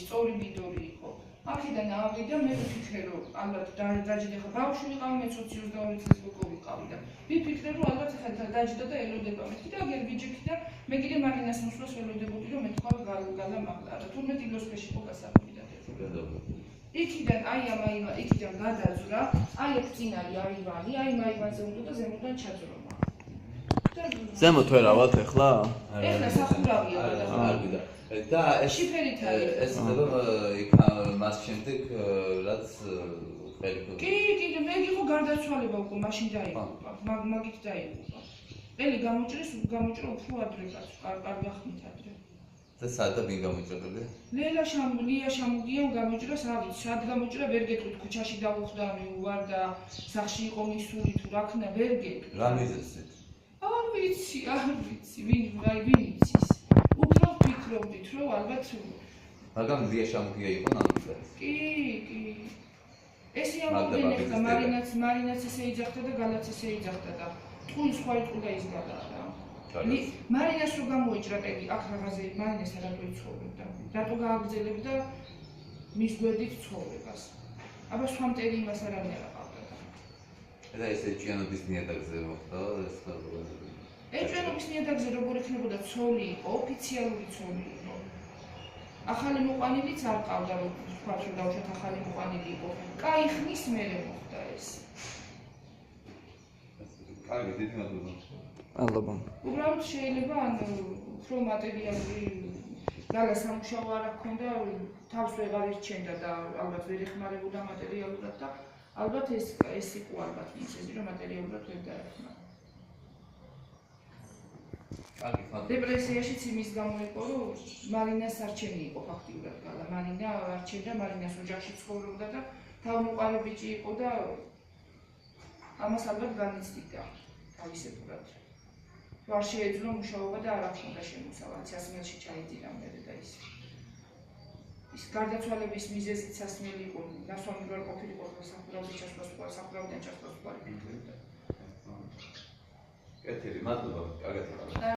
სწორი ბიდორი იყო. აქედან ავიდა მე ვიფიქრე რომ ალბათ დაჯდა ხა ბავშვი ვიყავი მე 22 წლის უკვე ვიყავი და ვიფიქრე რომ ალბათ ხა დაჯდა და ელოდება მეთქი და აგერ ბიჭიქი და მე კიდე მარინას მოსვლას ველოდებოდი რომ მე თქვა გალა მაგლა და თურმე დილოსფეში ხო გასაკვირი და იქიდან იქიდან გადაძვრა აი აქ წინ არის აივანი აი აივანზე უნდა და ზემოდან ჩაძრომა ზემოთ ვერავათ ეხლა ეხლა სახურავია და შიფერით არის ეს ხდება იქ მას შემდეგ რაც კი მე იყო გარდაცვალება უკვე მაშინ დაიღუპა მაგით დაიღუპა ყველი გამოჭრა უფრო ადრე კარგი ახმით ადრე და სადა ვინ გამოჭრებდა ლია შამუგიამ გამოჭრა სავით სად გამოჭრა ვერ გეტყვით ქუჩაში დავუხდა ვარ და სახში იყო მისული თუ რა ქნა ვერ გეტყვით რა მიზეზით არ ვიცი ვინ იცის უფრო ვფიქრობდით რომ ალბათ მაგრამ ლია შამუგია იყო ნამდვილად კი ეს ამბობენ ეხლა მარინაც ესე იძახდა და გალაც ესე იძახდა და ტყუი სხვა იყო და ის გადაარა მარინას რო გამოიჭრა პეგი აქ რაღაცე მარინას რატო იცხოვრებდა რატო გააგრძელებდა მის გვერდით ცხოვრებას აბა სხვა მტერი იმას არავინ არ აყავდა და ესე ჭიანობის ნიადაგზე მოხდა ეს ეჭიანობის ნიადაგზე როგორ იქნებოდა ცოლი იყო ოფიციალური ცოლი იყო ახალი მოყვანილიც არ ყავდა რომ თქვა რომ დავუშვათ ახალი მოყვანილი იყო კაი ხნის მერე მოხდა ეს კარგი დიდი მადლობა მადლობა უბრალოდ შეიძლება უფრო მატერიალური გალა სამუშაო არ აქვს და თავს ვეღარ ირჩენდა და ალბათ ვერ ეხმარებოდა მატერიალურად და ალბათ ეს იყო ალბათ მიზეზი რომ მატერიალურად ვერ დაეხმარა დეპრესიაშიც იმის გამო იყო რომ მარინას არჩენი იყო ფაქტიურად გალა მარინა არჩენდა მარინას ოჯახში ცხოვრობდა და თავმოყარე ბიჭი იყო და ამას ალბათ განიცდიდა თავისებურად არ შეეძლო მუშაობა და არ აღშონდა შემოსავალ 100-მილში ჩაიძირა მე და ის გარდაცვალების მიზეზიც 100-მილი იყო ნასვამი რო ყოფილიყო სახურავიდან ჩასვლას კეთილი მადლობა კარგად